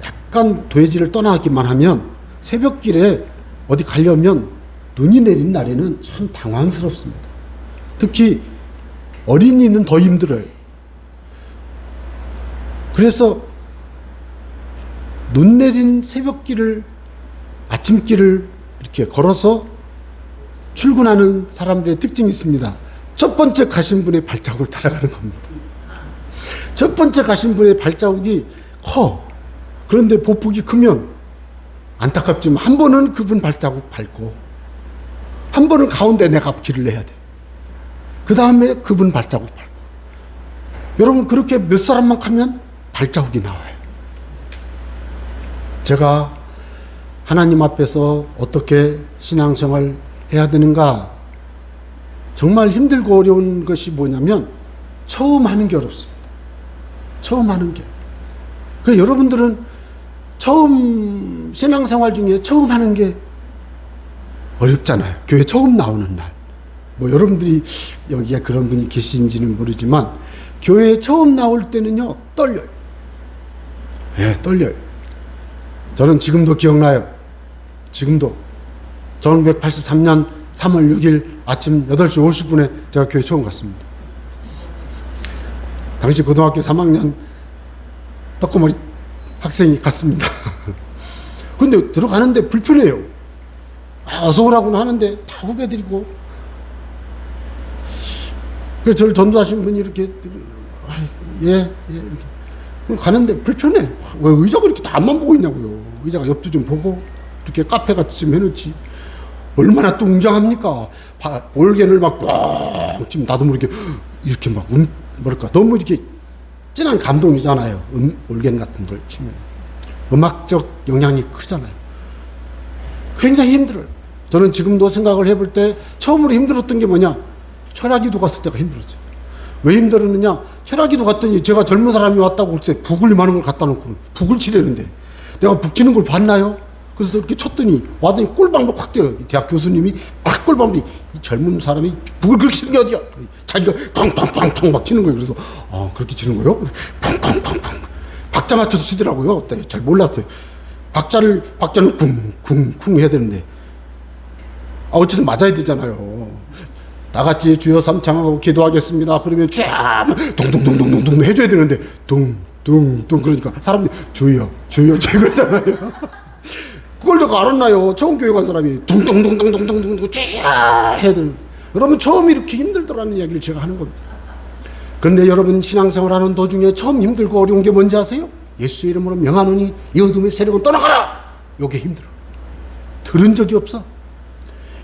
약간 도해지를 떠나기만 하면 새벽길에 어디 가려면 눈이 내린 날에는 참 당황스럽습니다. 특히 어린이는 더 힘들어요. 그래서 눈 내린 새벽길을, 아침길을 이렇게 걸어서 출근하는 사람들의 특징이 있습니다. 첫 번째 가신 분의 발자국을 따라가는 겁니다. 첫 번째 가신 분의 발자국이 커. 그런데 보폭이 크면 안타깝지만 한 번은 그분 발자국 밟고 한 번은 가운데 내가 길을 내야 돼. 그 다음에 그분 발자국 밟고. 여러분, 그렇게 몇 사람만 가면 발자국이 나와요. 제가 하나님 앞에서 어떻게 신앙생활 해야 되는가? 정말 힘들고 어려운 것이 뭐냐면 처음 하는 게 어렵습니다. 처음 하는 게. 그래서 여러분들은 처음 신앙생활 중에 처음 하는 게 어렵잖아요. 교회 처음 나오는 날. 뭐 여러분들이 여기에 그런 분이 계신지는 모르지만 교회에 처음 나올 때는요, 떨려요. 예, 떨려요. 저는 지금도 기억나요. 지금도. 저는 1983년 3월 6일 아침 8시 50분에 제가 교회 처음 갔습니다. 당시 고등학교 3학년 떡고머리 학생이 갔습니다. 근데 들어가는데 불편해요. 어서 오라고는 하는데 다 후배들이고. 그래서 저를 전도하신 분이 이렇게, 이렇게. 가는데 불편해. 왜 의자가 이렇게 다 앞만 보고 있냐고요. 의자가 옆도 좀 보고, 이렇게 카페 같이 좀 해놓지. 얼마나 또 웅장합니까? 올겐을 막 꽉, 지금 나도 모르게, 이렇게 막, 뭐랄까, 너무 이렇게 진한 감동이잖아요. 올겐 같은 걸 치면. 음악적 영향이 크잖아요. 굉장히 힘들어요. 저는 지금도 생각을 해볼 때 처음으로 힘들었던 게 뭐냐? 철학기도 갔을 때가 힘들었어요. 왜 힘들었느냐? 철학기도 갔더니 제가 젊은 사람이 왔다고 그때 북을 많은 걸 갖다 놓고 북을 치려는데 내가 북 치는 걸 봤나요? 그래서 이렇게 쳤더니 와더니 꿀방울 확 뛰어요. 대학 교수님이 확 꿀방울이, 이 젊은 사람이 북을 그렇게 치는 게 어디야? 자기가 팡팡팡팡 막 치는 거예요. 그래서 그렇게 치는 거요? 팡팡팡팡 박자 맞춰서 치더라고요. 잘 몰랐어요. 박자는 쿵쿵쿵 해야 되는데 어쨌든 맞아야 되잖아요. 나같이 주여 삼창하고 기도하겠습니다. 그러면 쫙 동동동동동동 해줘야 되는데 둥둥둥 그러니까 사람들이 주여 그러잖아요. 그걸 내가 알았나요? 처음 교회 간 사람이 둥둥둥둥둥둥둥 쫙 해야 되는. 여러분, 처음 이렇게 힘들더라는 이야기를 제가 하는 겁니다. 그런데 여러분, 신앙생활하는 도중에 처음 힘들고 어려운 게 뭔지 아세요? 예수의 이름으로 명하노니 이 어둠의 세력은 떠나가라. 요게 힘들어. 들은 적이 없어.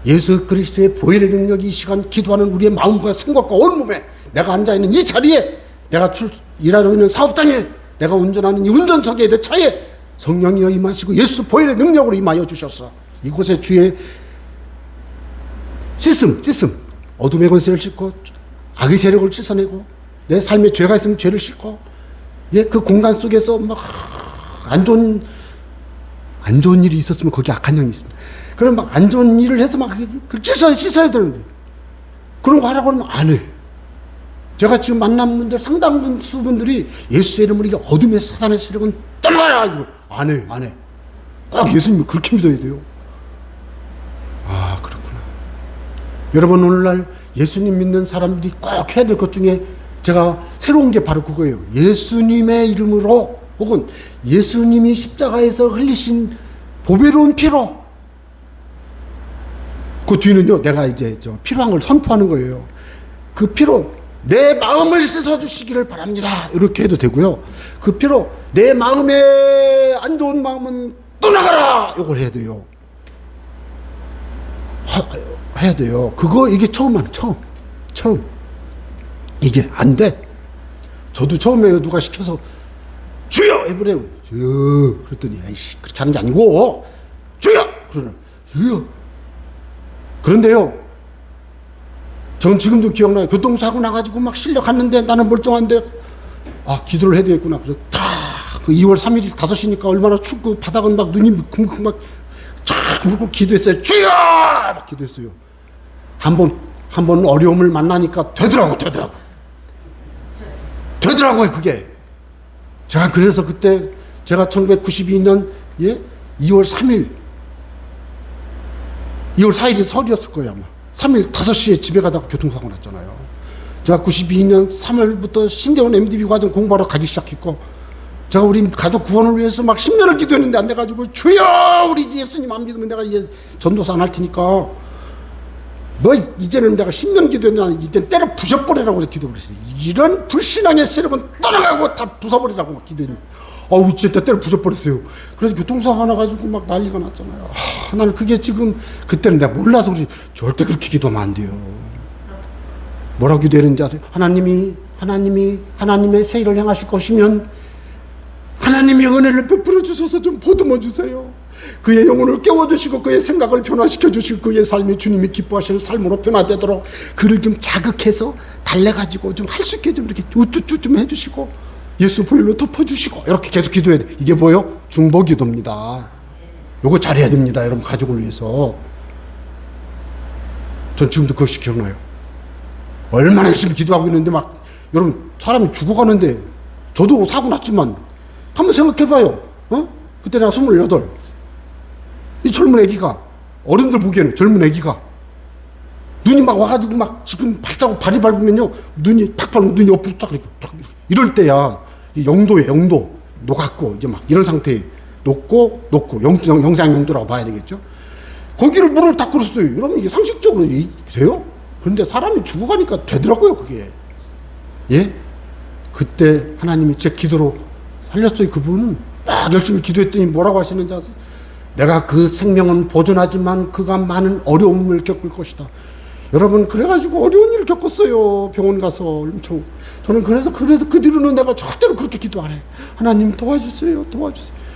예수 그리스도의 보혈의 능력이 이 시간 기도하는 우리의 마음과 생각과 온몸에, 내가 앉아있는 이 자리에, 내가 일하러 있는 사업장에, 내가 운전하는 이 운전석에, 내 차에 성령이여 임하시고 예수 보혈의 능력으로 임하여 주셔서 이곳에 주의 시스템 어둠의 권세를 싣고 악의 세력을 씻어내고 내 삶에 죄가 있으면 죄를 싣고, 그 공간 속에서 막 안 좋은 일이 있었으면 거기 악한 영이 있습니다. 그럼 막 안 좋은 일을 해서 막 그걸 씻어야 되는데 그런 거 하라고 하면 안 해. 제가 지금 만난 분들 상당수분들이 예수의 이름으로 이 어둠의 사단의 세력은 떠나가라 이거 안 해. 꼭 예수님을 그렇게 믿어야 돼요. 그렇구나. 여러분, 오늘날 예수님 믿는 사람들이 꼭 해야 될 것 중에 제가 새로운 게 바로 그거예요. 예수님의 이름으로, 혹은 예수님이 십자가에서 흘리신 보배로운 피로, 그 뒤는요, 내가 이제 필요한 걸 선포하는 거예요. 그 피로 내 마음을 씻어주시기를 바랍니다. 이렇게 해도 되고요. 그 피로 내 마음에 안 좋은 마음은 떠나가라. 이걸 해야 돼요. 해야 돼요. 이게 처음. 이게 안 돼. 저도 처음에 누가 시켜서 주여 해보래요. 주여. 그랬더니 아이씨, 그렇게 하는 게 아니고 주여. 그러나 주여. 그런데요, 전 지금도 기억나요. 교통사고 나가지고 막 실려 갔는데 나는 멀쩡한데 기도를 해야 되겠구나. 그래서 그 2월 3일 5시니까 얼마나 춥고 바닥은 막 눈이 쿵쿵 막 쫙 울고 기도했어요. 주여! 막 기도했어요. 한 번 어려움을 만나니까 되더라고요, 그게. 제가 그래서 그때 제가 1992년 2월 3일 2월 4일이 설이었을 거예요 아마. 3일 5시에 집에 가다가 교통사고 났잖아요. 제가 92년 3월부터 신대원 MDB 과정 공부하러 가기 시작했고, 제가 우리 가족 구원을 위해서 막 10년을 기도했는데 안 돼가지고, 주여 우리 예수님 안 믿으면 내가 이제 전도사 안 할 테니까 뭐 이제는 내가 10년 기도했는데 이제 때려 부셔버리라고 기도를 했어요. 이런 불신앙의 세력은 떠나가고 다 부숴버리라고 막 기도했는데, 어우 진짜 때려 부셔버렸어요. 그래서 교통사고 나가지고 막 난리가 났잖아요. 나는 그게 지금, 그때는 내가 몰라서 그러지 절대 그렇게 기도하면 안 돼요. 뭐라고 기도했는지 아세요? 하나님의 새 일을 행하실 것이면 하나님의 은혜를 베풀어 주셔서 좀 보듬어 주세요. 그의 영혼을 깨워주시고 그의 생각을 변화시켜 주시고 그의 삶이 주님이 기뻐하시는 삶으로 변화되도록 그를 좀 자극해서 달래가지고 좀 할 수 있게 좀 이렇게 우쭈쭈 좀 해주시고 예수 보혈로 덮어주시고 이렇게 계속 기도해야 돼. 이게 뭐예요? 중보 기도입니다. 요거 잘해야 됩니다. 여러분 가족을 위해서. 전 지금도 그것이 기억나요. 얼마나 열심히 기도하고 있는데 막 여러분 사람이 죽어가는데 저도 사고 났지만 한번 생각해봐요. 그때 내가 28. 이 젊은 애기가, 어른들 보기에는 젊은 애기가 눈이 막 와가지고 막 지금 발자국 발이 밟으면요 눈이 팍팍 눈이 옆으로 딱 이렇게 이럴 때야 영도에 영도 녹았고 이제 막 이런 상태에 녹고 영상 영도라고 봐야 되겠죠. 거기를 문을 딱 걸었어요. 여러분 이게 상식적으로 돼요? 그런데 사람이 죽어가니까 되더라고요 그게. 예? 그때 하나님이 제 기도로 살렸어요. 그분은 막 열심히 기도했더니 뭐라고 하시는지 아세요? 내가 그 생명은 보존하지만 그가 많은 어려움을 겪을 것이다. 여러분 그래가지고 어려운 일을 겪었어요. 병원 가서 엄청. 저는 그래서 그 뒤로는 내가 절대로 그렇게 기도 안 해. 하나님 도와주세요.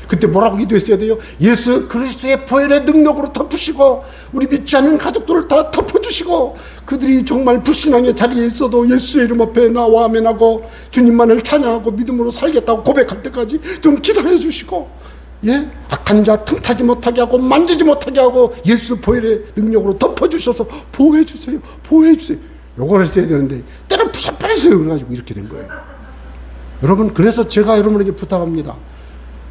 그때 뭐라고 기도했어야 돼요? 예수 그리스도의 보혈의 능력으로 덮으시고 우리 믿지 않는 가족들을 다 덮어주시고 그들이 정말 불신앙의 자리에 있어도 예수의 이름 앞에 나와 아멘하고 주님만을 찬양하고 믿음으로 살겠다고 고백할 때까지 좀 기다려주시고, 예? 악한 자 틈타지 못하게 하고 만지지 못하게 하고 예수 보혈의 능력으로 덮어주셔서 보호해주세요. 요걸 했어야 되는데 때려 부숴버리세요. 그래가지고 이렇게 된 거예요. 여러분 그래서 제가 여러분에게 부탁합니다.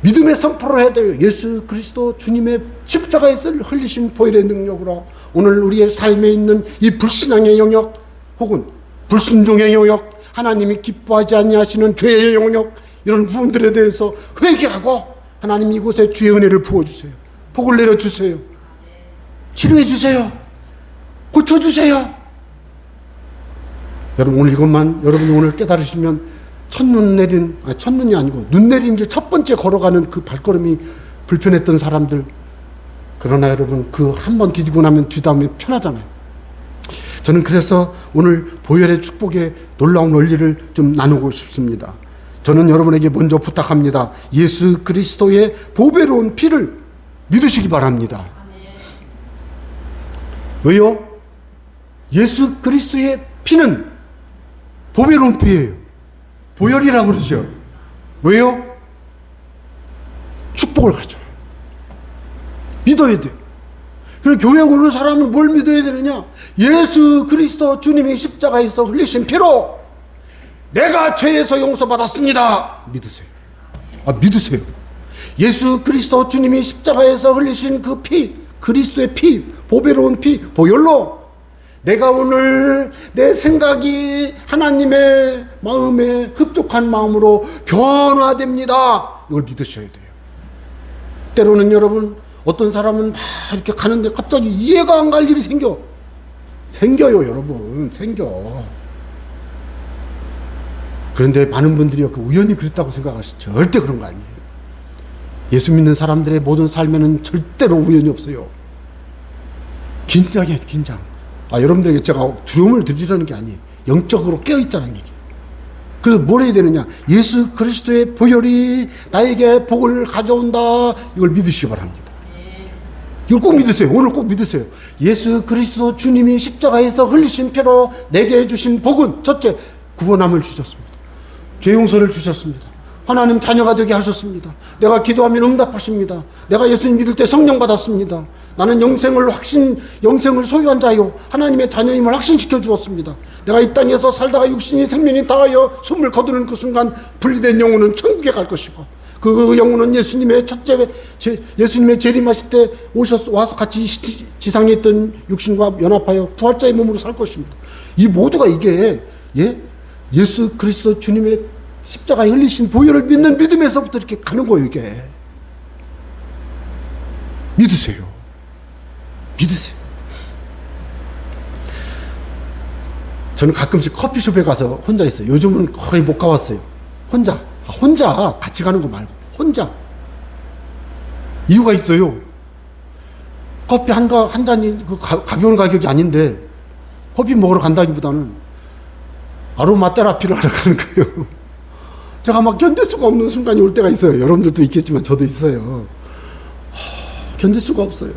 믿음의 선포를 해야 돼요. 예수 그리스도 주님의 십자가에서 흘리신 보혈의 능력으로 오늘 우리의 삶에 있는 이 불신앙의 영역 혹은 불순종의 영역, 하나님이 기뻐하지 아니하시는 죄의 영역, 이런 부분들에 대해서 회개하고 하나님 이곳에 주의 은혜를 부어주세요. 복을 내려주세요. 치료해주세요. 고쳐주세요. 여러분 오늘 이것만 여러분이 오늘 깨달으시면 첫눈이 아니고 눈 내린 길 첫 번째 걸어가는 그 발걸음이 불편했던 사람들, 그러나 여러분 그 한 번 디디고 나면 뒤다음에 편하잖아요. 저는 그래서 오늘 보혈의 축복의 놀라운 원리를 좀 나누고 싶습니다. 저는 여러분에게 먼저 부탁합니다. 예수 그리스도의 보배로운 피를 믿으시기 바랍니다. 왜요? 예수 그리스도의 피는 보배로운 피예요. 보혈이라고 그러죠. 왜요? 축복을 가져. 믿어야 돼요. 그리고 교회 오는 사람은 뭘 믿어야 되느냐? 예수 그리스도 주님이 십자가에서 흘리신 피로 내가 죄에서 용서받았습니다. 믿으세요. 믿으세요. 예수 그리스도 주님이 십자가에서 흘리신 그 피, 그리스도의 피, 보배로운 피, 보혈로 내가 오늘 내 생각이 하나님의 마음에 흡족한 마음으로 변화됩니다. 이걸 믿으셔야 돼요. 때로는 여러분 어떤 사람은 막 이렇게 가는데 갑자기 이해가 안 갈 일이 생겨요 여러분. 생겨. 그런데 많은 분들이 우연히 그랬다고 생각하시죠. 절대 그런 거 아니에요. 예수 믿는 사람들의 모든 삶에는 절대로 우연이 없어요. 긴장이에요. 긴장. 여러분들에게 제가 두려움을 드리라는 게 아니에요. 영적으로 깨어있자는 얘기예요. 그래서 뭘 해야 되느냐? 예수 그리스도의 보혈이 나에게 복을 가져온다. 이걸 믿으시기 바랍니다. 이걸 꼭 믿으세요. 오늘 꼭 믿으세요. 예수 그리스도 주님이 십자가에서 흘리신 피로 내게 주신 복은 첫째, 구원함을 주셨습니다. 죄 용서를 주셨습니다. 하나님 자녀가 되게 하셨습니다. 내가 기도하면 응답하십니다. 내가 예수님 믿을 때 성령 받았습니다. 나는 영생을 소유한 자요 하나님의 자녀임을 확신시켜 주었습니다. 내가 이 땅에서 살다가 육신이 생명이 다하여 숨을 거두는 그 순간 분리된 영혼은 천국에 갈 것이고 그 영혼은 예수님의 예수님의 재림하실 때 와서 같이 지상에 있던 육신과 연합하여 부활자의 몸으로 살 것입니다. 이 모두가 이게, 예수 그리스도 주님의 십자가에 흘리신 보혈을 믿는 믿음에서부터 이렇게 가는 거예요, 이게. 믿으세요. 믿으세요. 저는 가끔씩 커피숍에 가서 혼자 있어요. 요즘은 거의 못 가봤어요. 혼자 같이 가는 거 말고 혼자. 이유가 있어요. 커피 한 잔이 가벼운 가격이 아닌데 커피 먹으러 간다기보다는 아로마 테라피를 하러 가는 거예요. 제가 막 견딜 수가 없는 순간이 올 때가 있어요. 여러분들도 있겠지만 저도 있어요. 견딜 수가 없어요.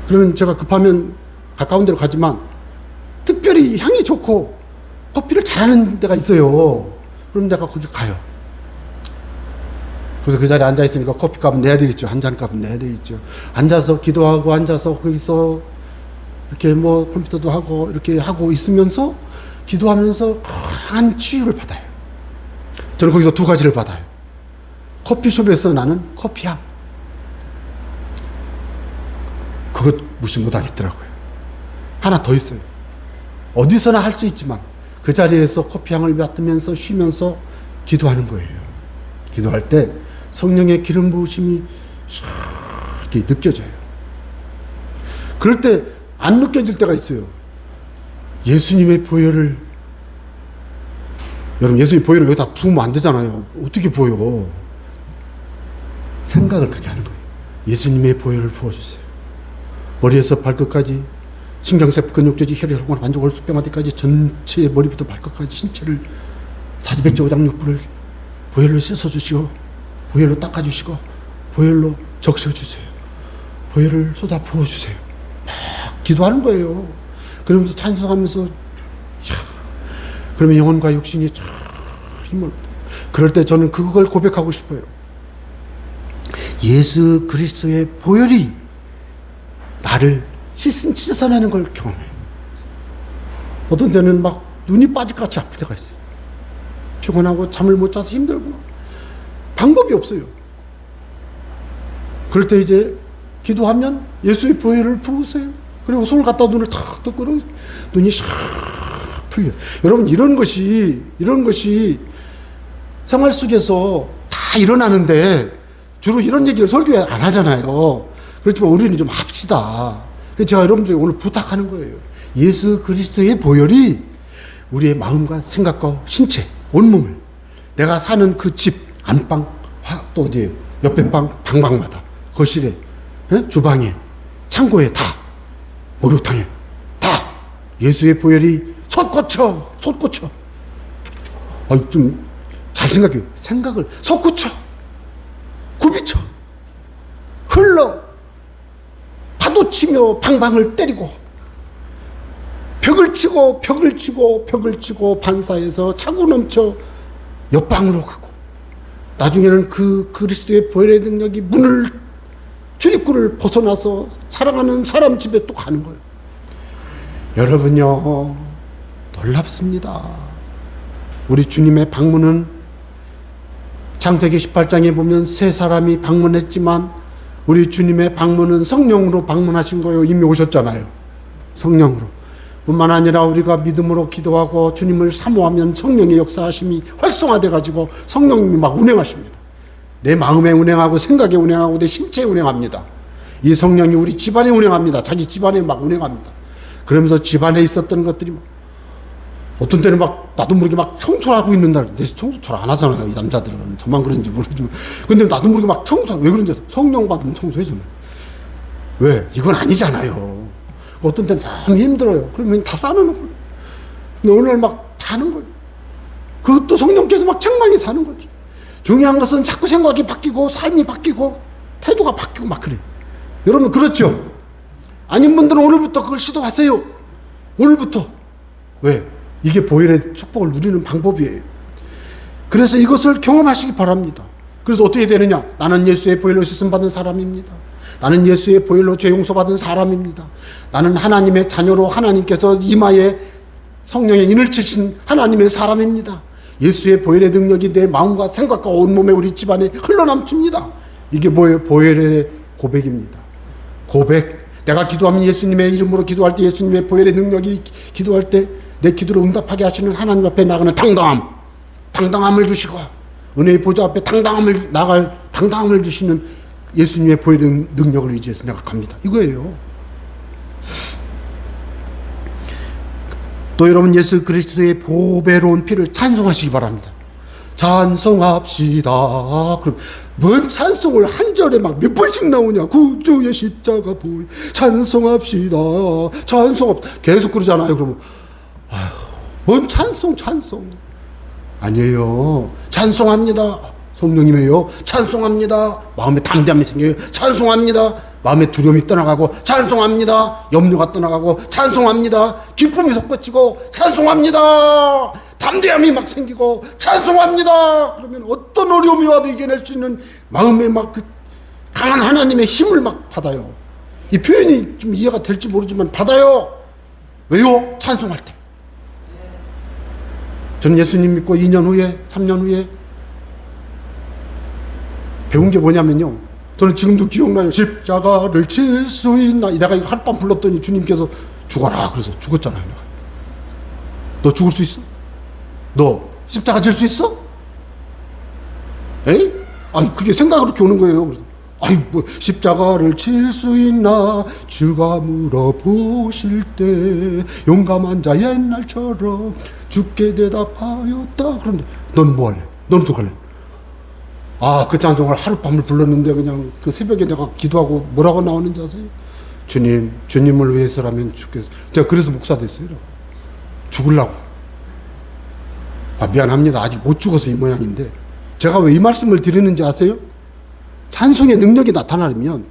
그러면 제가 급하면 가까운 데로 가지만 특별히 향이 좋고 커피를 잘하는 데가 있어요. 그럼 내가 거기 가요. 그래서 그 자리에 앉아 있으니까 커피값은 내야 되겠죠. 한 잔 값은 내야 되겠죠. 앉아서 기도하고 앉아서 거기서 이렇게 뭐 컴퓨터도 하고 이렇게 하고 있으면서 기도하면서 강한 치유를 받아요. 저는 거기서 두 가지를 받아요. 커피숍에서 나는 커피향. 그것 무시 못 하겠더라고요. 하나 더 있어요. 어디서나 할 수 있지만 그 자리에서 커피향을 맡으면서 쉬면서 기도하는 거예요. 기도할 때 성령의 기름 부으심이 이렇게 느껴져요. 그럴 때 안 느껴질 때가 있어요. 예수님의 보혈을, 여러분 예수님 보혈을 여기다 부으면 안 되잖아요. 어떻게 부어요? 생각을 그렇게 하는 거예요. 예수님의 보혈을 부어주세요. 머리에서 발끝까지, 신경세포 근육조직 혈액 혈관 관절 골수뼈마디까지 전체의 머리부터 발끝까지 신체를 사지백제 오장육부를 보혈로 씻어주시고 보혈로 닦아주시고 보혈로 적셔주세요. 보혈을 쏟아 부어주세요. 막 기도하는 거예요. 그러면서 찬송하면서 그러면 영혼과 육신이 힘을, 그럴 때 저는 그걸 고백하고 싶어요. 예수 그리스도의 보혈이 나를 씻어내는 걸 경험해요. 어떤 때는 막 눈이 빠질같이 아플 때가 있어요. 피곤하고 잠을 못 자서 힘들고 방법이 없어요. 그럴 때 이제 기도하면 예수의 보혈을 부으세요. 그리고 손을 갖다 눈을 탁 뜯고 눈이 샥 풀려요. 여러분 이런 것이 생활 속에서 다 일어나는데 주로 이런 얘기를 설교에 안 하잖아요. 그렇지만 우리는 좀 합시다. 제가 여러분들에게 오늘 부탁하는 거예요. 예수 그리스도의 보혈이 우리의 마음과 생각과 신체, 온몸을, 내가 사는 그 집, 안방, 또 어디에요? 옆에 방마다, 거실에, 주방에, 창고에 다, 목욕탕에 다 예수의 보혈이 솟구쳐. 좀 잘 생각해요. 생각을 솟구쳐, 굽이쳐, 흘러, 파도치며 방방을 때리고 벽을 치고 반사해서 차고 넘쳐 옆방으로 가고 나중에는 그 그리스도의 보혈의 능력이 출입구를 벗어나서 사랑하는 사람 집에 또 가는 거예요. 여러분요, 놀랍습니다. 우리 주님의 방문은 창세기 18장에 보면 세 사람이 방문했지만 우리 주님의 방문은 성령으로 방문하신 거예요. 이미 오셨잖아요. 성령으로. 뿐만 아니라 우리가 믿음으로 기도하고 주님을 사모하면 성령의 역사하심이 활성화돼 가지고 성령님이 막 운행하십니다. 내 마음에 운행하고 생각에 운행하고 내 신체에 운행합니다. 이 성령이 우리 집안에 운행합니다. 자기 집안에 막 운행합니다. 그러면서 집안에 있었던 것들이 막 어떤 때는 막 나도 모르게 막 청소를 하고 있는 날, 내 청소 잘 안 하잖아요. 이 남자들은. 저만 그런지 모르지만. 근데 나도 모르게 막 왜 그런지 성령 받으면 청소해주는. 왜? 이건 아니잖아요. 어떤 때는 너무 힘들어요. 그러면 다 싸놓는 거예요. 근데 어느 날 막 다 하는 거예요. 그것도 성령께서 막 책망에 사는 거죠. 중요한 것은 자꾸 생각이 바뀌고 삶이 바뀌고 태도가 바뀌고 막 그래요. 여러분 그렇죠? 아닌 분들은 오늘부터 그걸 시도하세요. 오늘부터. 왜? 이게 보혈의 축복을 누리는 방법이에요. 그래서 이것을 경험하시기 바랍니다. 그래서 어떻게 되느냐? 나는 예수의 보혈로 씻음 받은 사람입니다. 나는 예수의 보혈로 죄 용서 받은 사람입니다. 나는 하나님의 자녀로 하나님께서 이마에 성령의 인을 치신 하나님의 사람입니다. 예수의 보혈의 능력이 내 마음과 생각과 온몸에 우리 집안에 흘러넘칩니다. 이게 뭐예요? 보혈의 고백입니다. 고백. 내가 기도하면 예수님의 이름으로 기도할 때 예수님의 보혈의 능력이 기도할 때 내 기도를 응답하게 하시는 하나님 앞에 나가는 당당함을 주시고 은혜의 보좌 앞에 당당함을 주시는 예수님의 보혈의 능력을 의지해서 내가 갑니다. 이거예요. 또 여러분 예수 그리스도의 보배로운 피를 찬송하시기 바랍니다. 찬송합시다. 그럼 뭔 찬송을 한 절에 막 몇 번씩 나오냐? 구주의 십자가 보혈 찬송합시다. 계속 그러잖아요. 그러면 뭔 찬송 아니에요. 찬송합니다. 성령님이에요. 찬송합니다. 마음에 담대함이 생겨요. 찬송합니다. 마음의 두려움이 떠나가고 찬송합니다. 염려가 떠나가고 찬송합니다. 기쁨이 솟구치고 찬송합니다. 담대함이 막 생기고 찬송합니다. 그러면 어떤 어려움이 와도 이겨낼 수 있는 마음에 막 그 강한 하나님의 힘을 막 받아요. 이 표현이 좀 이해가 될지 모르지만 받아요. 왜요? 찬송할 때. 저는 예수님 믿고 2년 후에 3년 후에 배운 게 뭐냐면요, 저는 지금도 기억나요. 십자가를 칠 수 있나. 내가 이거 하룻밤 불렀더니 주님께서 죽어라 그래서 죽었잖아요. 내가. 너 죽을 수 있어? 너 십자가 질 수 있어? 에이? 아니 그게 생각이 그렇게 오는 거예요. 그래서 아이 뭐 십자가를 칠 수 있나 주가 물어보실 때 용감한 자 옛날처럼 죽게 대답하였다. 그런데 넌 뭐 할래? 넌 또 갈래? 아, 그 찬송을 하룻밤을 불렀는데 그냥 그 새벽에 내가 기도하고 뭐라고 나오는지 아세요? 주님을 위해서라면 죽겠어. 제가 그래서 목사 됐어요. 죽으려고. 아, 미안합니다. 아직 못 죽어서 이 모양인데 제가 왜 이 말씀을 드리는지 아세요? 찬송의 능력이 나타나려면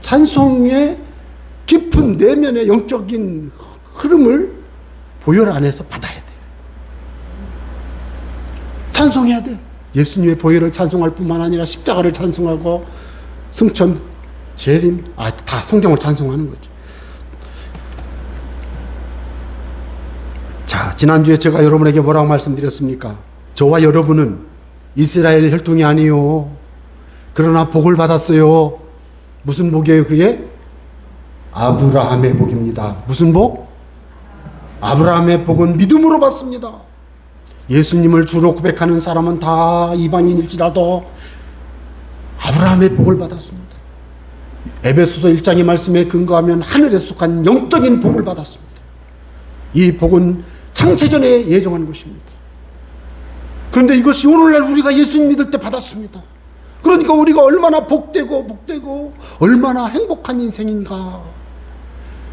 찬송의 깊은 내면의 영적인 흐름을 보혈 안에서 받아야 돼요. 찬송해야 돼. 예수님의 보혈을 찬송할 뿐만 아니라 십자가를 찬송하고 승천, 재림, 다 성경을 찬송하는 거죠. 자, 지난주에 제가 여러분에게 뭐라고 말씀드렸습니까? 저와 여러분은 이스라엘 혈통이 아니요. 그러나 복을 받았어요. 무슨 복이에요 그게? 아브라함의 복입니다. 무슨 복? 아브라함의 복은 믿음으로 받습니다. 예수님을 주로 고백하는 사람은 다 이방인일지라도 아브라함의 복을 받았습니다. 에베소서 1장의 말씀에 근거하면 하늘에 속한 영적인 복을 받았습니다. 이 복은 창세전에 예정한 것입니다. 그런데 이것이 오늘날 우리가 예수님 믿을 때 받았습니다. 그러니까 우리가 얼마나 복되고 얼마나 행복한 인생인가.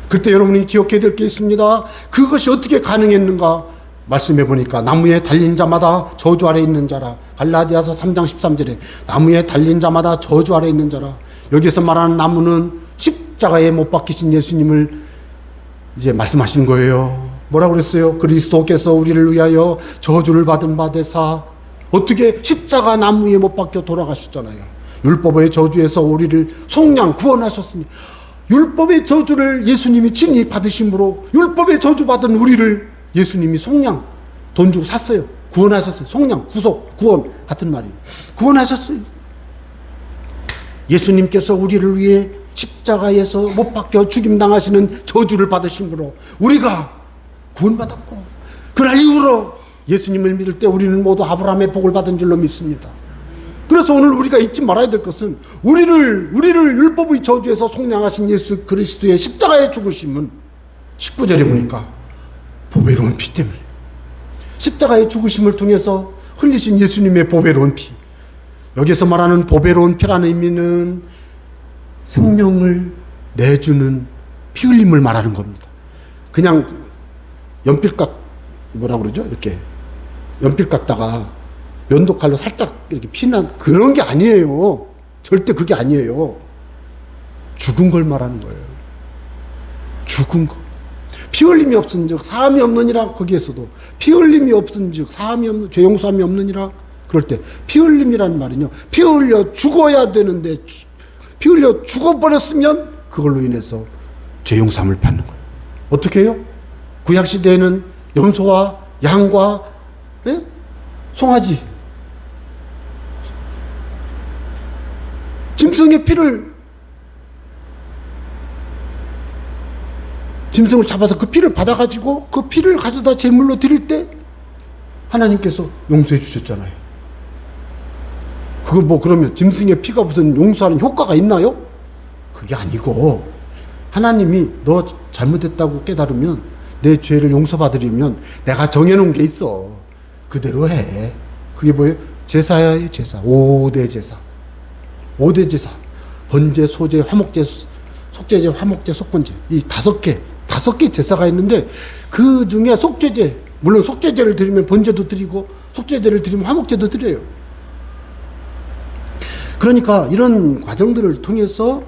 그때 여러분이 기억해야 될 게 있습니다. 그것이 어떻게 가능했는가 말씀해 보니까 나무에 달린 자마다 저주 아래 있는 자라. 갈라디아서 3장 13절에 나무에 달린 자마다 저주 아래 있는 자라. 여기서 말하는 나무는 십자가에 못 박히신 예수님을 이제 말씀하시는 거예요. 뭐라고 그랬어요? 그리스도께서 우리를 위하여 저주를 받은 바 되사 어떻게 십자가 나무에 못 박혀 돌아가셨잖아요. 율법의 저주에서 우리를 속량 구원하셨으니 율법의 저주를 예수님이 친히 받으심으로 율법의 저주 받은 우리를 예수님이 속량 돈 주고 샀어요. 구원하셨어요. 속량, 구속, 구원 같은 말이에요. 구원하셨어요. 예수님께서 우리를 위해 십자가에서 못 박혀 죽임당하시는 저주를 받으심으로 우리가 구원받았고 그날 이후로 예수님을 믿을 때 우리는 모두 아브라함의 복을 받은 줄로 믿습니다. 그래서 오늘 우리가 잊지 말아야 될 것은 우리를 율법의 저주에서 속량하신 예수 그리스도의 십자가의 죽으심은 19절에 보니까 보배로운 피 때문에 십자가의 죽으심을 통해서 흘리신 예수님의 보배로운 피. 여기서 말하는 보배로운 피라는 의미는 생명을 내주는 피 흘림을 말하는 겁니다. 그냥 연필 뭐라 그러죠? 이렇게 연필 깎다가 면도칼로 살짝 이렇게 피난 그런 게 아니에요. 절대 그게 아니에요. 죽은 걸 말하는 거예요. 죽은 거. 피 흘림이 없은즉 사함이 없느니라. 거기에서도 피 흘림이 없은즉 사함이 없는 죄 용서함이 없느니라. 그럴 때 피 흘림이라는 말은요. 피 흘려 죽어야 되는데 피 흘려 죽어버렸으면 그걸로 인해서 죄 용서함을 받는 거예요. 어떻게 해요? 구약 시대에는 염소와 양과 송아지, 짐승을 잡아서 그 피를 받아가지고 그 피를 가져다 제물로 드릴 때 하나님께서 용서해 주셨잖아요. 그거 뭐 그러면 짐승의 피가 무슨 용서하는 효과가 있나요? 그게 아니고 하나님이 너 잘못했다고 깨달으면 내 죄를 용서받으려면 내가 정해놓은 게 있어. 그대로 해. 그게 뭐예요? 제사예요, 제사. 5대 제사. 5대 제사. 번제, 소제, 화목제, 속죄제, 화목제, 속건제. 이 5개 제사가 있는데 그 중에 속죄제, 물론 속죄제를 드리면 번제도 드리고 속죄제를 드리면 화목제도 드려요. 그러니까 이런 과정들을 통해서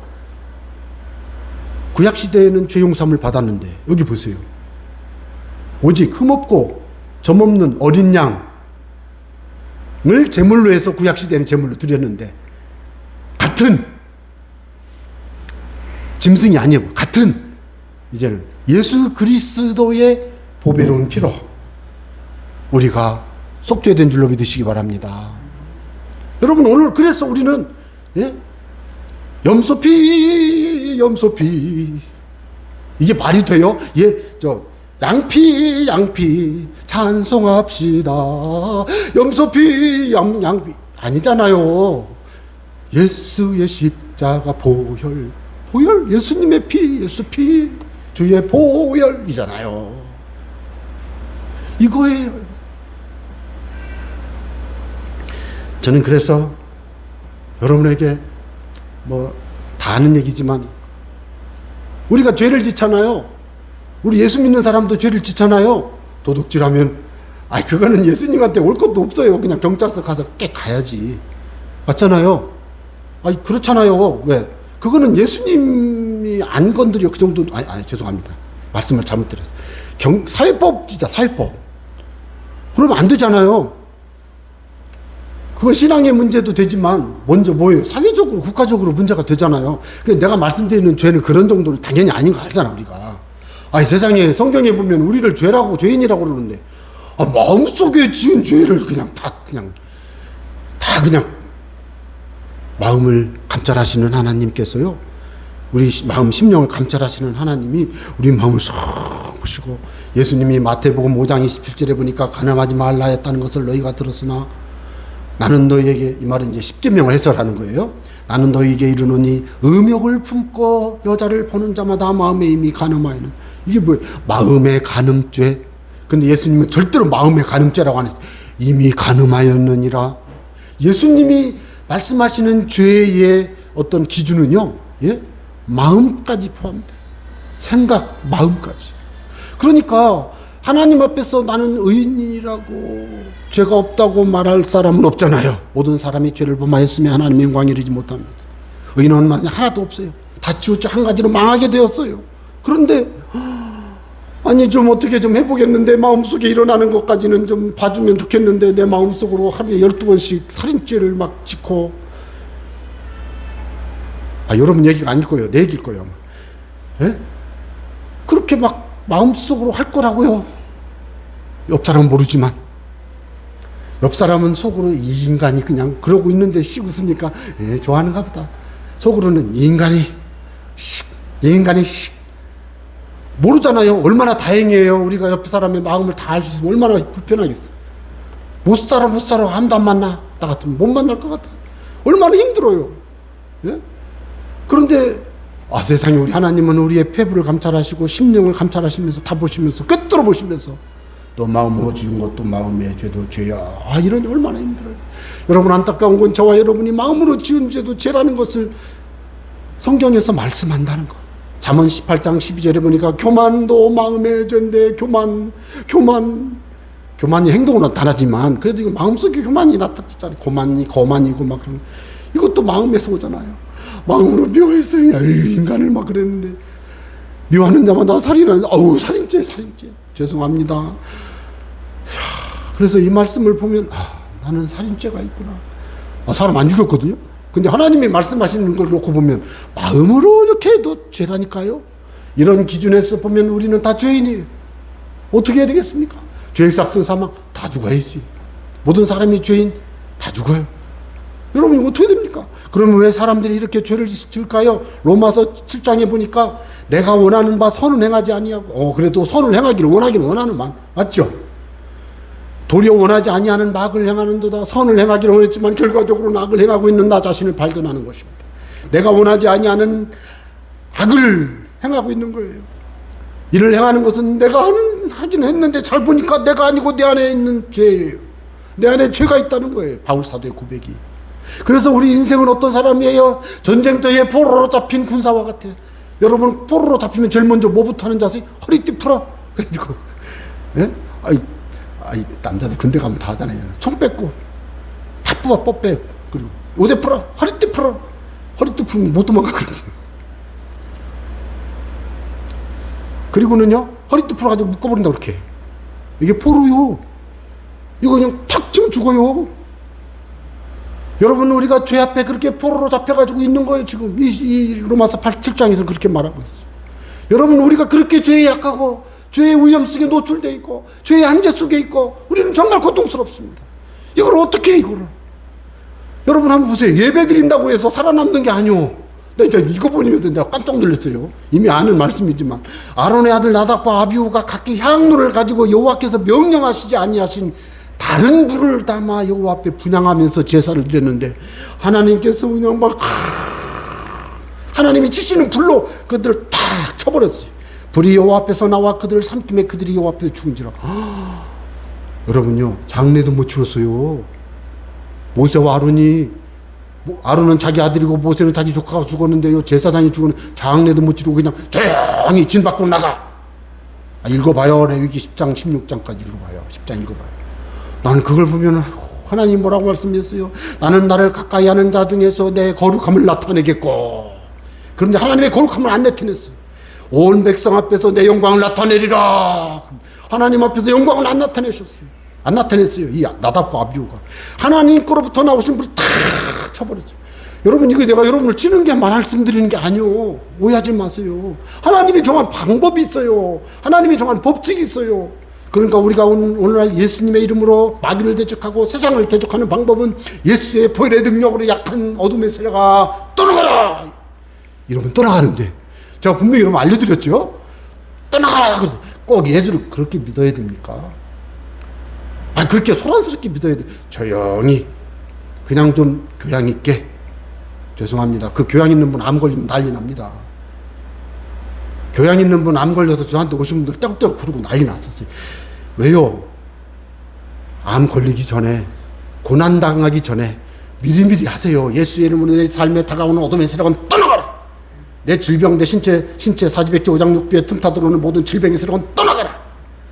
구약시대에는 죄용서함을 받았는데 여기 보세요. 오직 흠없고 점없는 어린 양을 제물로 해서 구약시대에는 제물로 드렸는데 같은 짐승이 아니고 같은 이제는 예수 그리스도의 보배로운 피로 우리가 속죄된 줄로 믿으시기 바랍니다. 여러분 오늘 그래서 우리는 염소피 이게 말이 돼요? 양피 찬송합시다. 염소피 양피 아니잖아요. 예수의 십자가 보혈 예수님의 피, 예수 피 주의 보혈이잖아요. 이거예요. 저는 그래서 여러분에게 다 아는 얘기지만 우리가 죄를 짓잖아요. 우리 예수 믿는 사람도 죄를 짓잖아요. 도둑질하면 그거는 예수님한테 올 것도 없어요. 그냥 경찰서 가서 가야지. 맞잖아요. 그렇잖아요. 왜? 그거는 예수님이 안 건드려. 그 정도. 죄송합니다. 말씀을 잘못 드렸어요. 사회법 지자, 사회법. 그러면 안 되잖아요. 그건 신앙의 문제도 되지만 먼저 뭐예요? 사회적으로 국가적으로 문제가 되잖아요. 내가 말씀드리는 죄는 그런 정도는 당연히 아닌 거 알잖아 우리가. 세상에 성경에 보면 우리를 죄인이라고 그러는데 마음속에 지은 죄를 그냥 마음을 감찰하시는 하나님께서요. 우리 마음 심령을 감찰하시는 하나님이 우리 마음을 쏙 보시고 예수님이 마태복음 5장 27절에 보니까 가늠하지 말라 했다는 것을 너희가 들었으나 나는 너희에게, 이 말은 이제 십계명을 해설하는 거예요. 나는 너희에게 이르노니 음욕을 품고 여자를 보는 자마다 마음에 이미 간음하여는. 이게 뭐예요? 마음의 간음죄. 근데 예수님은 절대로 마음의 간음죄라고 안 했어요. 이미 간음하였느니라. 예수님이 말씀하시는 죄의 어떤 기준은요, 마음까지 포함돼요. 생각, 마음까지. 그러니까 하나님 앞에서 나는 의인이라고 죄가 없다고 말할 사람은 없잖아요. 모든 사람이 죄를 범하였으며 하나님의 영광에 이르지 못합니다. 의인은 하나도 없어요. 다 치우쳐 한 가지로 망하게 되었어요. 그런데 좀 어떻게 좀 해보겠는데 마음속에 일어나는 것까지는 좀 봐주면 좋겠는데 내 마음속으로 하루에 12번씩 살인죄를 막 짓고 여러분 얘기가 아닐 거예요. 내 얘기일 거예요. 그렇게 막 마음속으로 할 거라고요. 옆 사람은 모르지만 옆 사람은 속으로 이 인간이 그냥 그러고 있는데 씩 웃으니까 좋아하는가 보다. 속으로는 이 인간이 모르잖아요. 얼마나 다행이에요. 우리가 옆 사람의 마음을 다 알 수 있으면 얼마나 불편하겠어. 못 살아 아무도 안 만나. 나 같으면 못 만날 것 같아. 얼마나 힘들어요. 그런데 세상에 우리 하나님은 우리의 폐부를 감찰하시고 심령을 감찰하시면서 다 보시면서 꿰뚫어 보시면서 또 마음으로 지은 것도 마음의 죄도 죄야. 이러니 얼마나 힘들어요. 여러분 안타까운 건 저와 여러분이 마음으로 지은 죄도 죄라는 것을 성경에서 말씀한다는 거. 잠언 18장 12절에 보니까 교만도 마음의 죄인데 교만이 행동으로는 다르지만 그래도 이거 마음속에 교만이 나타났잖아요. 거만이고 막 그런 이것도 마음에서 오잖아요. 마음으로 미워했어요. 인간을 막 그랬는데 미워하는 자마다 살인하는 살인죄 죄송합니다. 그래서 이 말씀을 보면 나는 살인죄가 있구나. 사람 안 죽였거든요. 근데 하나님이 말씀하시는 걸 놓고 보면 마음으로 이렇게 해도 죄라니까요. 이런 기준에서 보면 우리는 다 죄인이에요. 어떻게 해야 되겠습니까? 죄의 삭슨 사망 다 죽어야지. 모든 사람이 죄인 다 죽어요. 여러분 이거 어떻게 됩니까? 그러면 왜 사람들이 이렇게 죄를 지을까요? 로마서 7장에 보니까 내가 원하는 바 선은 행하지 아니하고 그래도 선을 행하기를 원하는 맞죠? 도리어 원하지 아니하는 악을 행하는도다. 선을 행하기를 원했지만 결과적으로 악을 행하고 있는 나 자신을 발견하는 것입니다. 내가 원하지 아니하는 악을 행하고 있는 거예요. 이를 행하는 것은 내가 하긴 했는데 잘 보니까 내가 아니고 내 안에 있는 죄예요. 내 안에 죄가 있다는 거예요. 바울 사도의 고백이. 그래서 우리 인생은 어떤 사람이에요? 전쟁터에 포로로 잡힌 군사와 같아. 여러분 포로로 잡히면 제일 먼저 뭐부터 하는 자세? 허리띠 풀어. 그래가지고 예? 아이 남자들 군대 가면 다 하잖아요. 총 뺏고 다 뽑아 뻗 빼고 그리고 옷에 풀어. 허리띠 풀어. 허리띠 풀면 못 도망가거든요. 그리고는요 허리띠 풀어가지고 묶어버린다 그렇게. 이게 포로요. 이거 그냥 탁 치면 죽어요. 여러분 우리가 죄 앞에 그렇게 포로로 잡혀가지고 있는 거예요. 지금 이 로마서 7장에서 그렇게 말하고 있어요. 여러분 우리가 그렇게 죄에 약하고 죄의 위험 속에 노출되어 있고 죄의 한계 속에 있고 우리는 정말 고통스럽습니다. 이걸 어떻게 해 이거를. 여러분 한번 보세요. 예배 드린다고 해서 살아남는 게 아니오. 내가 이거 보면서 내가 깜짝 놀랐어요. 이미 아는 말씀이지만 아론의 아들 나답과 아비후가 각기 향로를 가지고 여호와께서 명령하시지 아니하신 다른 불을 담아 여호와 앞에 분향하면서 제사를 드렸는데 하나님께서 그냥 막 하나님이 치시는 불로 그들을 다 쳐버렸어요. 불이 여호와 앞에서 나와 그들을 삼킴에 그들이 여호와 앞에서 죽은지라. 여러분요 장례도 못 치렀어요. 모세와 아론은 자기 아들이고 모세는 자기 조카가 죽었는데요 제사장이 죽었는데 장례도 못 치르고 그냥 조용히 진 밖으로 나가. 읽어봐요. 레위기 10장 16장까지 읽어봐요. 10장 읽어봐요. 나는 그걸 보면 하나님 뭐라고 말씀했어요? 나는 나를 가까이 하는 자 중에서 내 거룩함을 나타내겠고. 그런데 하나님의 거룩함을 안 나타냈어요. 온 백성 앞에서 내 영광을 나타내리라. 하나님 앞에서 영광을 안 나타내셨어요. 안 나타냈어요. 이 나답과 아비후가 하나님 거로부터 나오신 불을 탁 쳐버렸어요. 여러분 이거 내가 여러분을 찌는 게 말씀드리는 게 아니오. 오해하지 마세요. 하나님이 정한 방법이 있어요. 하나님이 정한 법칙이 있어요. 그러니까 우리가 오늘날 예수님의 이름으로 마귀를 대적하고 세상을 대적하는 방법은 예수의 보혈의 능력으로 약한 어둠의 세력아 떠나가라. 여러분 떠나가는데 제가 분명히 여러분 알려드렸죠. 떠나가라. 꼭 예수를 그렇게 믿어야 됩니까? 그렇게 소란스럽게 믿어야 돼. 조용히 그냥 좀 교양 있게. 죄송합니다. 그 교양 있는 분 암 걸리면 난리 납니다. 교양 있는 분 암 걸려서 저한테 오신 분들 떼국떼국 부르고 난리 났었어요. 왜요? 암 걸리기 전에 고난 당하기 전에 미리미리 하세요. 예수의 이름으로 내 삶에 다가오는 어둠의 세력은 떠나가라. 내 질병, 내 신체 사지백제 오장육부에 틈타 들어오는 모든 질병의 세력은 떠나가라.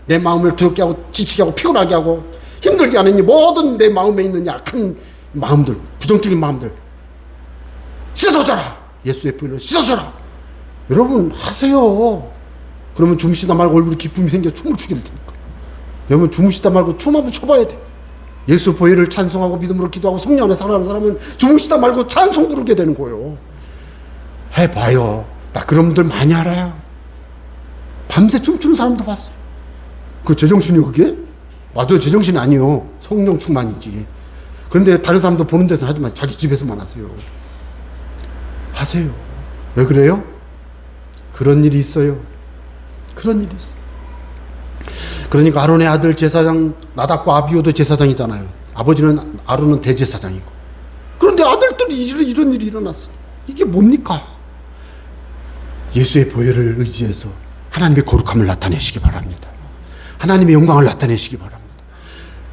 내 마음을 두렵게 하고 지치게 하고 피곤하게 하고 힘들게 하는 이 모든 내 마음에 있는 약한 마음들, 부정적인 마음들 씻어져라. 예수의 보혈로 씻어져라. 여러분 하세요. 그러면 주무시다 말고 얼굴에 기쁨이 생겨 춤을 추게 될 테니까. 여러분 주무시다 말고 춤 한번 춰봐야 돼. 예수 보혈을 찬송하고 믿음으로 기도하고 성령 안에 살아가는 사람은 주무시다 말고 찬송 부르게 되는 거예요. 해봐요. 나 그런 분들 많이 알아요. 밤새 춤추는 사람도 봤어요. 그 제정신이요 그게? 맞아요. 제정신 아니요. 성령 충만이지. 그런데 다른 사람도 보는 데서는 하지 마. 자기 집에서만 하세요. 하세요. 왜 그래요? 그런 일이 있어요. 그런 일이 있어요. 그러니까 아론의 아들 제사장 나답과 아비후도 제사장이잖아요. 아버지는 아론은 대제사장이고. 그런데 아들들이 이런 일이 일어났어. 이게 뭡니까? 예수의 보혈을 의지해서 하나님의 거룩함을 나타내시기 바랍니다. 하나님의 영광을 나타내시기 바랍니다.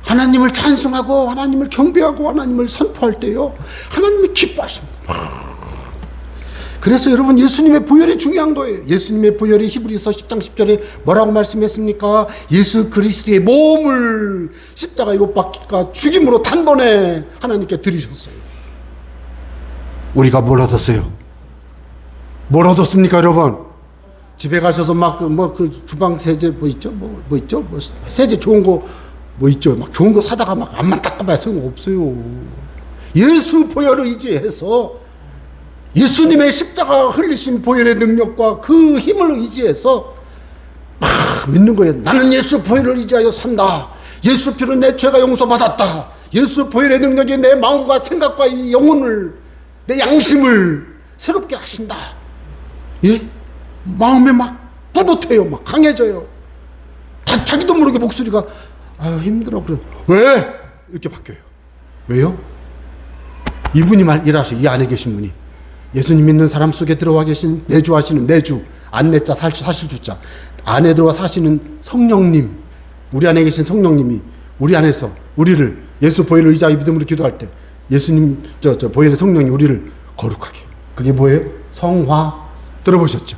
하나님을 찬송하고 하나님을 경배하고 하나님을 선포할 때요 하나님이 기뻐하십니다. 그래서 여러분 예수님의 보혈이 중요한 거예요. 예수님의 보혈이 히브리서 10장 10절에 뭐라고 말씀했습니까? 예수 그리스도의 몸을 십자가에 못 박히까 죽임으로 단번에 하나님께 드리셨어요. 우리가 뭘 얻었어요? 뭘 얻었습니까 여러분? 집에 가셔서 막 그 주방 세제 뭐 있죠? 세제 좋은 거 뭐 있죠? 막 좋은 거 사다가 막 앞만 닦아봐야 소용없어요. 예수 보혈을 의지해서 예수님의 십자가 흘리신 보혈의 능력과 그 힘을 의지해서 막 믿는 거예요. 나는 예수 보혈을 의지하여 산다. 예수 피로 내 죄가 용서받았다. 예수 보혈의 능력이 내 마음과 생각과 이 영혼을, 내 양심을 새롭게 하신다. 예? 마음에 막 뿌듯해요. 막 강해져요. 다 자기도 모르게 목소리가 아유 힘들어. 그래. 왜? 이렇게 바뀌어요. 왜요? 이분이 일하셔. 이 안에 계신 분이. 예수님 믿는 사람 속에 들어와 계신 내주하시는 내주, 안내자, 사실주자, 안에 들어와 사시는 성령님, 우리 안에 계신 성령님이 우리 안에서 우리를 예수 보혈을 의지하여 믿음으로 기도할 때 예수님 보혈의 성령이 우리를 거룩하게. 그게 뭐예요? 성화. 들어보셨죠?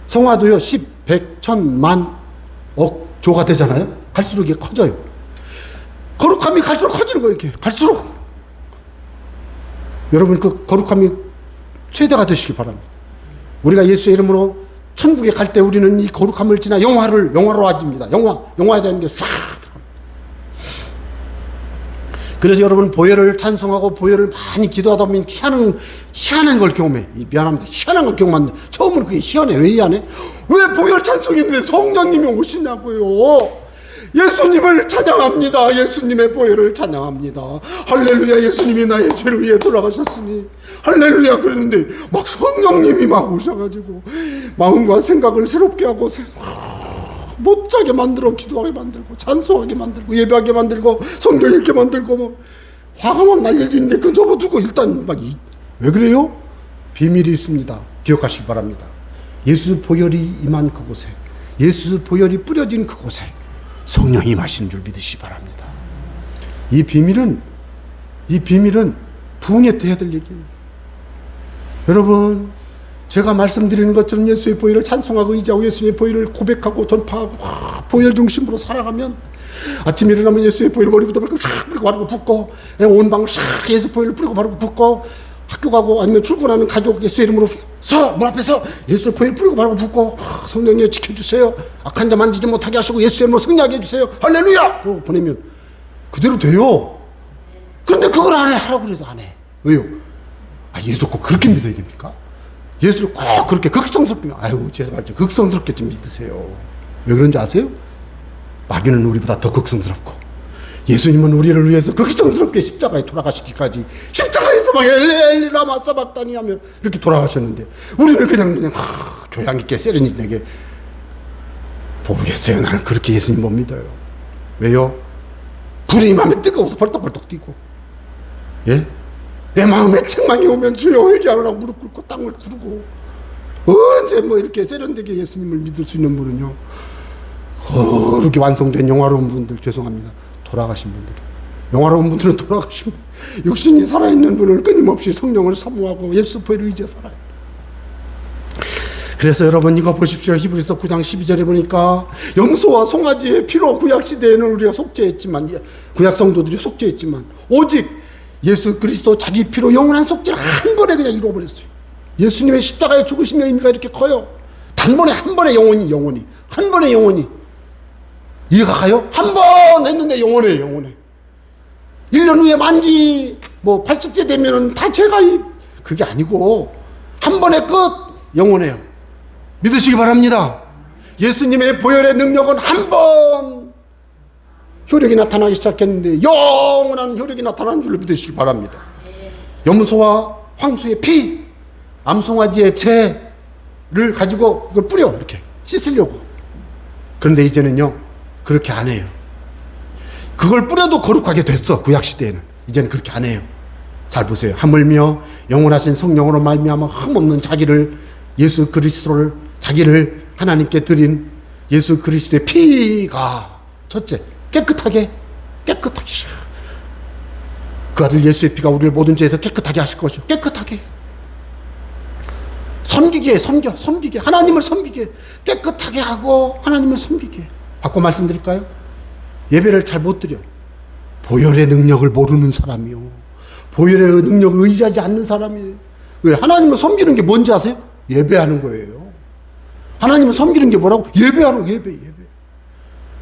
성화도요 10, 100, 1000, 만, 억, 조가 되잖아요. 갈수록 이게 커져요. 거룩함이 갈수록 커지는 거예요. 이렇게 갈수록. 여러분 그 거룩함이 최대가 되시기 바랍니다. 우리가 예수의 이름으로 천국에 갈 때 우리는 이 거룩함을 지나 영화로워집니다. 영화에 대한 게 싹 들어갑니다. 그래서 여러분 보혈을 찬송하고 보혈을 많이 기도하다 보면 희한한 걸 경험해. 미안합니다. 희한한 걸 경험하는데 처음으로 그게 희한해. 왜 희한해? 왜 보혈 찬송인데 성령님이 오시냐고요. 예수님을 찬양합니다. 예수님의 보혈을 찬양합니다. 할렐루야. 예수님이 나의 죄를 위해 돌아가셨으니 할렐루야. 그랬는데 막 성령님이 막 오셔가지고 마음과 생각을 새롭게 하고 못 자게 만들어 기도하게 만들고 찬송하게 만들고 예배하게 만들고 성경 읽게 만들고 막 화가 막 날 일도 있는데 그건 접어두고 일단 막 왜 그래요? 비밀이 있습니다. 기억하시기 바랍니다. 예수 보혈이 임한 그곳에, 예수 보혈이 뿌려진 그곳에 성령이 임하시는 줄 믿으시기 바랍니다. 이 비밀은 부흥회 때 해야 될 얘기예요. 여러분 제가 말씀드리는 것처럼 예수의 보혈을 찬송하고 의지하고 예수의 보혈을 고백하고 전파하고 보혈 중심으로 살아가면 아침에 일어나면 예수의 보혈을 머리부터 뿌리고 샥 뿌리고 바르고 붓고 온 방 샥 예수 보혈을 뿌리고 바르고 붓고 학교 가고 아니면 출근하는 가족 예수 이름으로 문 앞에서 예수 보혈 뿌리고 바르고 붓고 성령님 지켜주세요. 악한 자 만지지 못하게 하시고 예수 이름으로 승리하게 해주세요. 할렐루야! 그러고 보내면 그대로 돼요. 그런데 그걸 안 해. 하라고 그래도 안 해. 왜요? 예수 꼭 그렇게 믿어야 됩니까? 예수를 꼭 그렇게 극성스럽게 아유 제발 좀 극성스럽게 좀 믿으세요. 왜 그런지 아세요? 마귀는 우리보다 더 극성스럽고 예수님은 우리를 위해서 극성스럽게 십자가에 돌아가시기까지 십자가에서 막 엘리라마 사박다니 하며 이렇게 돌아가셨는데 우리는 그냥 교양 있게 세련되게 모르겠어요. 나는 그렇게 예수님 못 믿어요. 왜요? 불이 마음에 뜨거워서 벌떡벌떡 뛰고 예? 내 마음에 책망이 오면 주여 회개하라고 무릎 꿇고 땅을 구르고 언제 뭐 이렇게 세련되게 예수님을 믿을 수 있는 분은요 그렇게 완성된 영화로운 분들 죄송합니다. 돌아가신 분들 영화로운 분들은 돌아가신 분 육신이 살아있는 분은 끊임없이 성령을 사모하고 예수 보혈을 의지해 살아요. 그래서 여러분 이거 보십시오. 히브리서 9장 12절에 보니까 염소와 송아지의 피로 구약시대에는 우리가 속죄했지만 구약 성도들이 속죄했지만 오직 예수 그리스도 자기 피로 영원한 속죄를 한 번에 그냥 이루어버렸어요. 예수님의 십자가의 죽으심의 의미가 이렇게 커요. 단번에 한 번에 영원히 한 번에 영원히 이해가 가요? 한 번 했는데 영원해 1년 후에 만기 80세 되면은 다 제가 그게 아니고 한 번에 끝 영원해요. 믿으시기 바랍니다. 예수님의 보혈의 능력은 한 번 효력이 나타나기 시작했는데 영원한 효력이 나타나는 줄로 믿으시기 바랍니다. 염소와 황소의 피, 암송아지의 재를 가지고 이걸 뿌려 이렇게 씻으려고. 그런데 이제는요 그렇게 안 해요. 그걸 뿌려도 거룩하게 됐어. 구약시대에는. 이제는 그렇게 안 해요. 잘 보세요. 하물며 영원하신 성령으로 말미암아 흠없는 자기를 예수 그리스도를 자기를 하나님께 드린 예수 그리스도의 피가 첫째 깨끗하게 그 아들 예수의 피가 우리를 모든 죄에서 깨끗하게 하실 것이요. 깨끗하게 섬기게 하나님을 섬기게 깨끗하게 하고 하나님을 섬기게. 바꿔 말씀드릴까요? 예배를 잘 못 드려. 보혈의 능력을 모르는 사람이요. 보혈의 능력을 의지하지 않는 사람이에요. 왜? 하나님을 섬기는 게 뭔지 아세요? 예배하는 거예요. 하나님을 섬기는 게 뭐라고? 예배하는 예배.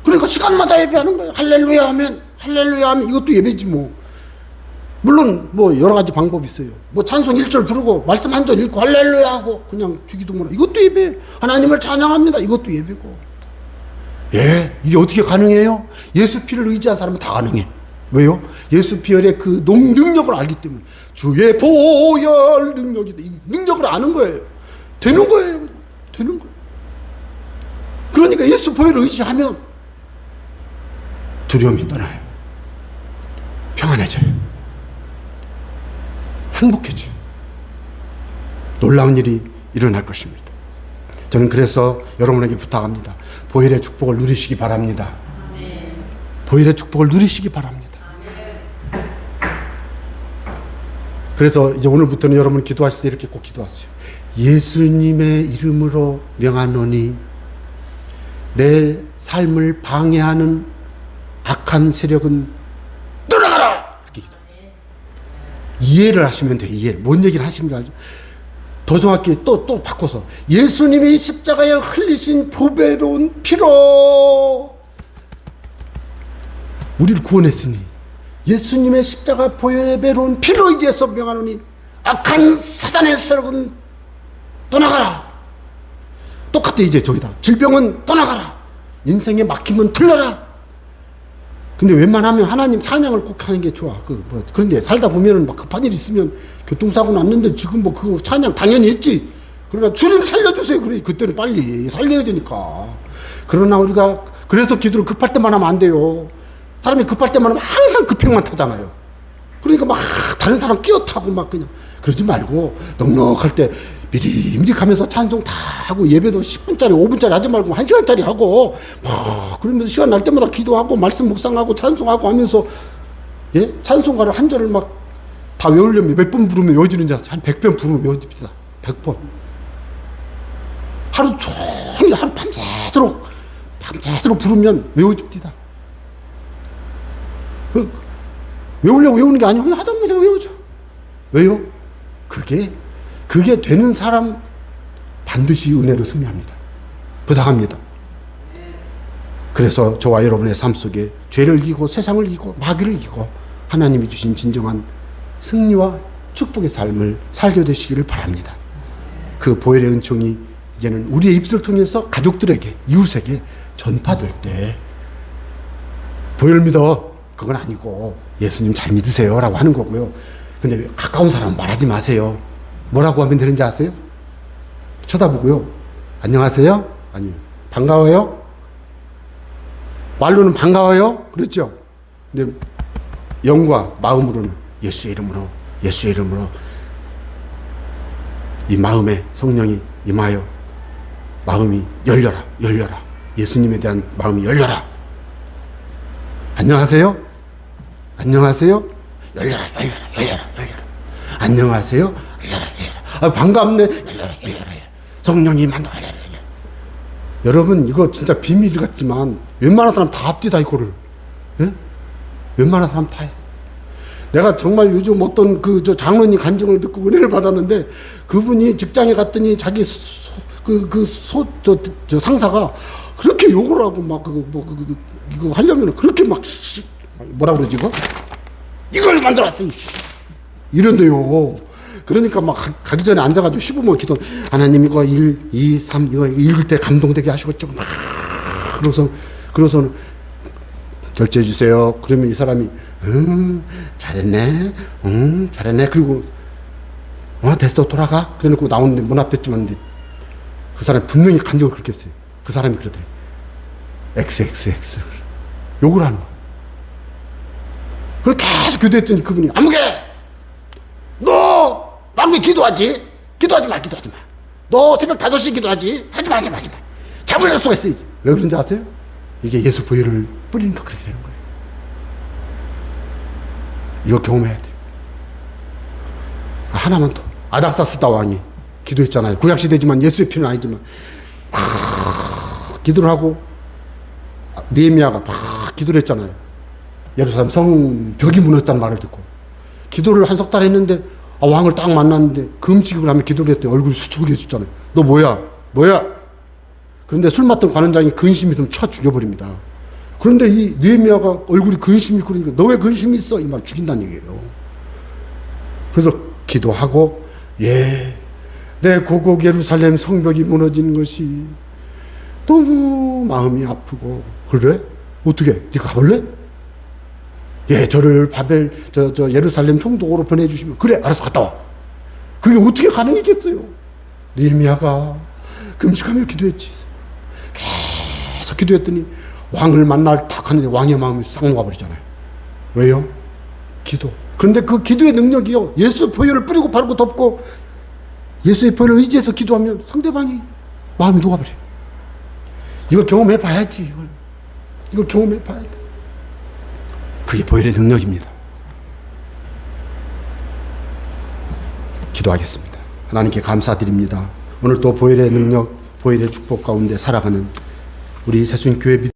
그러니까 시간마다 예배하는 거예요. 할렐루야 하면 이것도 예배지 뭐. 물론 여러 가지 방법이 있어요. 찬송 1절 부르고 말씀 1절 읽고 할렐루야 하고 그냥 주기도 뭐라. 이것도 예배. 하나님을 찬양합니다. 이것도 예배고. 예, 이게 어떻게 가능해요? 예수 피를 의지한 사람은 다 가능해. 왜요? 예수 피혈의 그 능력을 알기 때문에. 주의 보혈 능력이다. 이 능력을 아는 거예요. 되는 거예요. 되는 거예요. 그러니까 예수 보혈을 의지하면 두려움이 떠나요. 평안해져요. 행복해져요. 놀라운 일이 일어날 것입니다. 저는 그래서 여러분에게 부탁합니다. 보혈의 축복을 누리시기 바랍니다. 보혈의 축복을 누리시기 바랍니다. 그래서 이제 오늘부터는 여러분 기도하실 때 이렇게 꼭 기도하세요. 예수님의 이름으로 명하노니 내 삶을 방해하는 악한 세력은 떠나가라! 이렇게 기도하세요. 이해를 하시면 돼요. 이해를. 뭔 얘기를 하시는 줄 알죠? 더 정확히 또 바꿔서 예수님이 십자가에 흘리신 보배로운 피로 우리를 구원했으니 예수님의 십자가 보배로운 피로 이제서 명하노니 악한 사단의 세력은 떠나가라. 똑같아. 이제 저기다 질병은 떠나가라. 인생의 막힘은 틀려라. 근데 웬만하면 하나님 찬양을 꼭 하는 게 좋아. 그런데 살다 보면은 막 급한 일 있으면 교통사고 났는데 지금 뭐 그거 찬양 당연히 했지. 그러나 주님 살려주세요. 그래. 그때는 빨리 살려야 되니까. 그러나 우리가 그래서 기도를 급할 때만 하면 안 돼요. 사람이 급할 때만 하면 항상 급행만 타잖아요. 그러니까 막 다른 사람 끼어타고 막 그냥 그러지 말고 넉넉할 때 미리미리 가면서 찬송 다 하고 예배도 10분짜리 5분짜리 하지 말고 1시간짜리 하고 막 그러면서 시간 날 때마다 기도하고 말씀 묵상하고 찬송하고 하면서 예? 찬송가를 한 절을 막 다 외우려면 몇 번 부르면 외워지는지 한 100번 부르면 외워집니다. 100번. 하루 종일 하루 밤새도록 부르면 외워집니다. 외우려고 외우는 게 아니고 그냥 하다 보면 외우죠. 왜요? 그게 되는 사람 반드시 은혜로 승리합니다. 부탁합니다. 그래서 저와 여러분의 삶 속에 죄를 이기고 세상을 이기고 마귀를 이기고 하나님이 주신 진정한 승리와 축복의 삶을 살게 되시기를 바랍니다. 그 보혈의 은총이 이제는 우리의 입술을 통해서 가족들에게 이웃에게 전파될 때 보혈 믿어 그건 아니고 예수님 잘 믿으세요 라고 하는 거고요. 근데 가까운 사람은 말하지 마세요. 뭐라고 하면 되는지 아세요? 쳐다보고요. 안녕하세요? 아니요. 반가워요? 말로는 반가워요? 그렇죠? 근데 영과 마음으로는 예수의 이름으로 이 마음에 성령이 임하여 마음이 열려라. 예수님에 대한 마음이 열려라. 안녕하세요? 열려라. 안녕하세요? 열려라. 반갑네. 열려라. 성령이 임한다. 열려라. 여러분 이거 진짜 비밀 같지만 웬만한 사람 다 합디다 이거를. 예? 웬만한 사람 다 해. 내가 정말 요즘 어떤 저 장로님 간증을 듣고 은혜를 받았는데 그분이 직장에 갔더니 자기 저 상사가 그렇게 욕을 하고 막 이거 하려면 그렇게 막 뭐라 그러지 이걸 만들었어 이런데요. 그러니까 막 가기 전에 앉아가지고 15분 기도 하나님 이거 1, 2, 3 이거 읽을 때 감동되게 하시고 막 그러서 결제해 주세요. 그러면 이 사람이 잘했네. 그리고 됐어 돌아가. 그래놓고 나오는데 문 앞에쯤 왔는데 그 사람이 분명히 간증을 그렇게 했어요. 그 사람이 그러더니 XXX 욕을 하는 거야. 그렇게 계속 교대했더니 그분이 아무개 너 나는 왜 기도하지? 기도하지 마. 너 새벽 5시에 기도하지? 하지 마. 잠을 잘 수가 있어. 왜 그런지 아세요? 이게 예수 보혈을 뿌리니까 그렇게 되는 거예요. 이걸 경험해야 돼. 하나만 더. 아닥사스다 왕이 기도했잖아요. 구약시대지만 예수의 피는 아니지만 기도를 하고 느헤미야가 기도를 했잖아요. 예루살렘 성벽이 무너졌다는 말을 듣고 기도를 한 석 달 했는데 왕을 딱 만났는데 금식을 하며 기도를 했더니 얼굴이 수척하게 해줬잖아요. 너 뭐야? 그런데 술 맡던 관원장이 근심 있으면 쳐 죽여버립니다. 그런데 이 느헤미야가 얼굴이 근심이 있고 그러니까 너 왜 근심이 있어? 이 말 죽인다는 얘기예요. 그래서 기도하고 내 고국 예루살렘 성벽이 무너진 것이 너무 마음이 아프고. 그래? 어떻게? 네가 가볼래? 예, 저를 예루살렘 총독으로 보내주시면. 그래, 알아서 갔다 와. 그게 어떻게 가능했겠어요? 느헤미야가 금식하며 기도했지. 계속 기도했더니 왕을 만날 딱 하는데 왕의 마음이 싹 녹아버리잖아요. 왜요? 기도. 그런데 그 기도의 능력이요, 예수의 보혈을 뿌리고 바르고 덮고 예수의 보혈을 의지해서 기도하면 상대방이 마음이 녹아버려요. 이걸 경험해 봐야지. 이걸 경험해 봐야 돼. 그게 보혈의 능력입니다. 기도하겠습니다. 하나님께 감사드립니다. 오늘 또 보혈의 능력, 보혈의 축복 가운데 살아가는 우리 새순교회